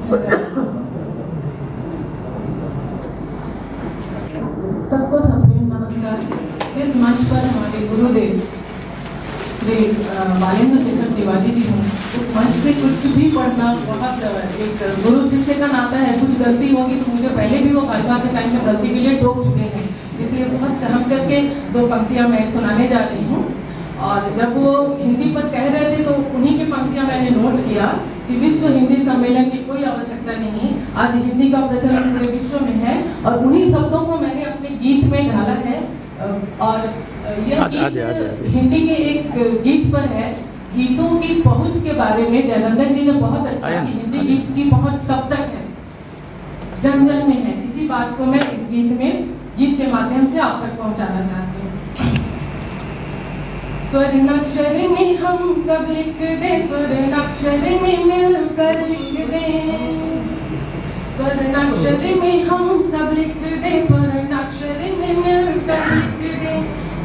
सबको सप्रेम नमस्कार। जिस मंच पर हमारे गुरुदेव श्री बालेंद्र शेखर तिवारी जी हों, उस मंच से कुछ भी पढ़ना बहुत एक गुरु शिष्य का नाता है। कुछ गलती होगी तो मुझे पहले भी वो भाजपा के टाइम में गलती के लिए टोक चुके हैं, इसलिए बहुत सहम करके 2 पंक्तियां मैं सुनाने जा रही हूँ। और जब वो हिंदी पर कह रहे थे तो उन्हीं की पंक्तियां मैंने नोट किया कि विश्व हिंदी सम्मेलन की कोई आवश्यकता नहीं, आज हिंदी का प्रचलन पूरे विश्व में है। और उन्हीं शब्दों को मैंने अपने गीत में ढाला है। और यह गीत हिंदी के एक गीत पर है। गीतों की पहुंच के बारे में जयनंदन जी ने बहुत अच्छा कि हिंदी गीत की पहुंच सब तक है, जन जन में है। इसी बात को मैं इस गीत के माध्यम से आप तक पहुंचाना चाहती हूँ। स्वर्णाक्षर में हम सब लिख दें, स्वर्णाक्षर में मिलकर लिख दें, स्वर्णाक्षर में हम सब लिख दें, स्वर्णाक्षर में मिलकर लिख दें।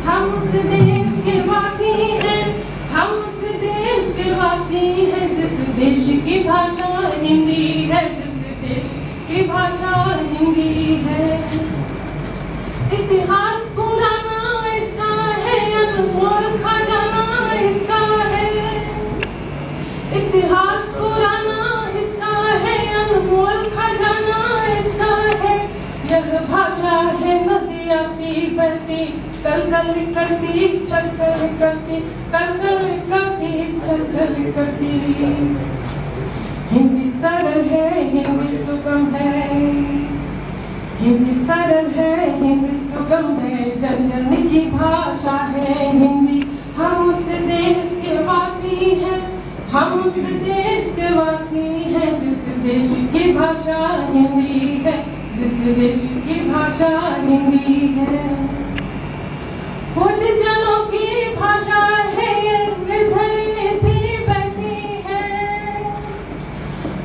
हम उस देश के वासी हैं, हम उस देश के वासी हैं जिस देश की भाषा हिंदी है, जिस देश की भाषा हिंदी है। इतिहास पुराना इसका है, अनमोल खजाना इसका है। इतिहास पुराना इसका है, अनमोल खजाना इसका है। यह भाषा है नदियाँ सी बहती, कल कल करती, छल छल करती, कल कल करती, छल छल करती। हिंदी सरल है, हिंदी सुगम है, हिंदी सरल है, हिंदी सुगम है, जन जन की भाषा है हिंदी। हम उस देश के वासी हैं, हम उस देश के वासी हैं जिस देश की भाषा हिंदी है, जिस देश की भाषा हिंदी है। कोटि जनों की भाषा है ये, निर्झरने सी बहती है।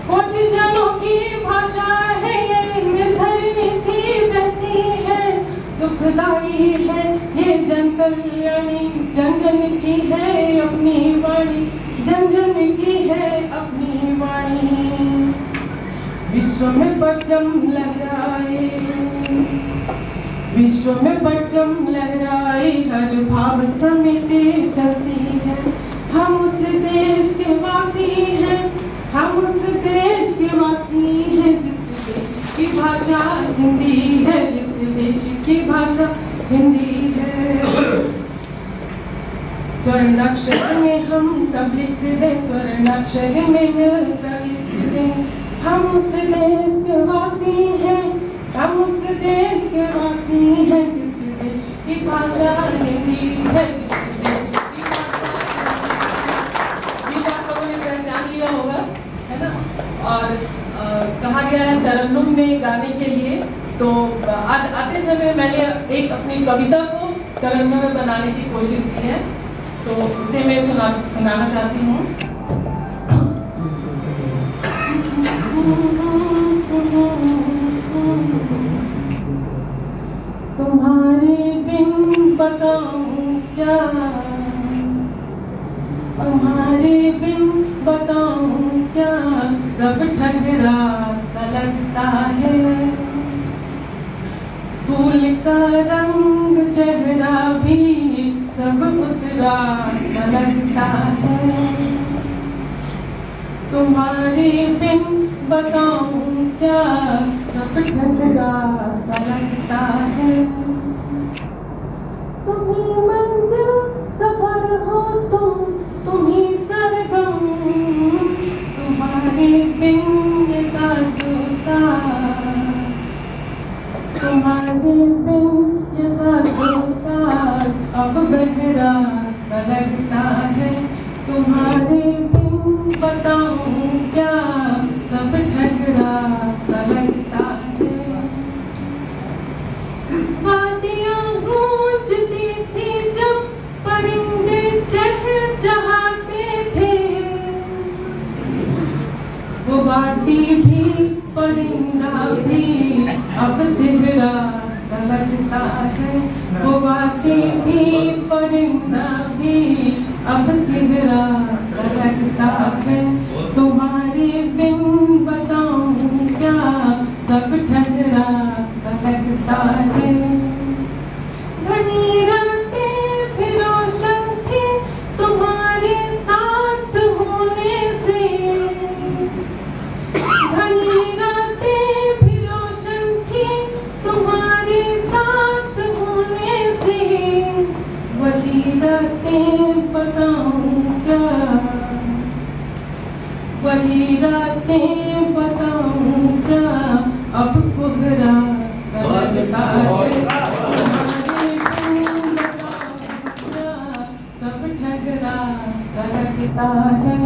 कोटि जनों की भाषा है ये, निर्झरने सी बहती है। सुखदाई है ये जन कल्याणी, जन जन की है अपनी वाणी, जन जन की है अपनी वाणी। विश्व में परचम लहराए, विश्व में परचम लहराए, हर भाव समेटे चलती है। हम उस देश के वासी हैं, हम उस देश के वासी हैं जिस देश की भाषा हिंदी है, जिस देश की भाषा हिंदी है। स्वर्णाक्षर में हम सब लिख दें, स्वर्णाक्षर में मिलकर लिख दें। हम उस देश के वासी हैं, हम उस देश के वासी हैं जिस देश की भाषा हिंदी है, जिस देश की भाषा। गीत आप लोगों ने पहचान लिया होगा, है ना। और कहा गया है तरन्नुम में गाने के लिए, तो आज आते समय मैंने एक अपनी कविता को तरन्नुम में बनाने की कोशिश की है, तो उसे मैं सुनाना चाहती हूँ। तुम्हारे बिन बताऊं क्या, तुम्हारे बिन बताऊं क्या, सब ठहरा सा लगता है। फूल का रंग चेहरा भी सब उतरा सा लगता है। तुम्हारे बिन बताऊं क्या, सब ठहरा सा लगता है। तुम्ही मंजिल सफर हो तुम ही सरगम, तुम्हारे बिन ये साजो साज, तुम्हारे बिन ये साजो साज अब गहरा सा लगता है। तुम्हारे बिन बताऊं क्या, सब ठहरा सा लगता है। वादियां गूंजती थी जब परिंदे चहचहाते थे, वो वादी भी परिंदा भी अब सिहरा सा लगता है। वो वादी भी परिंदा भी अब सिहरा सा लगता है। तुम्हारे बिन बताऊं रातें बताऊं क्या अब कोहरा सा लगता है तुम्हारे बिन बताऊं क्या सब ठहरा सा लगता है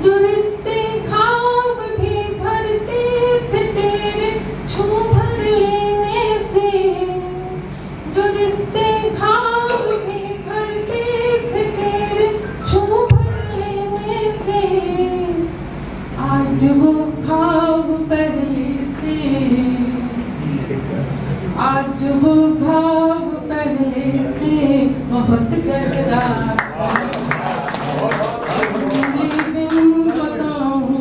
जो रिश्ते ख्वाब भी भरते थे तेरे छू भर लेने से जो रिश्ते ख्वाब भी भरते थे तेरे छू भर लेने से आज वो ख्वाब पहले से आज वो ख्वाब पहले से बहुत गहरा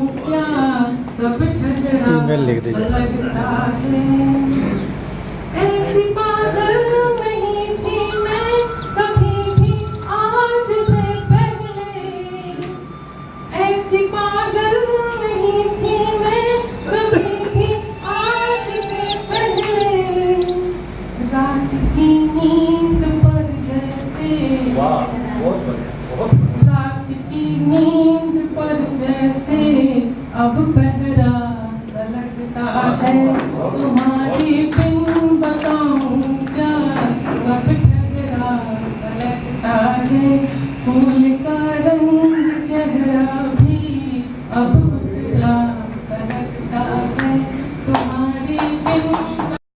सब ठहरा लगता है ऐसी पागल नहीं थी मैं कभी भी आज से पहले ऐसी पागल नहीं थी मैं कभी भी आज से पहले रात की नींद पर जैसे रात की नींद पर जैसे अब पहरा सा लगता है तुम्हारी बिन बताऊं क्या सब ठहरा सा लगता है फूल का रंग चेहरा भी अब उतरा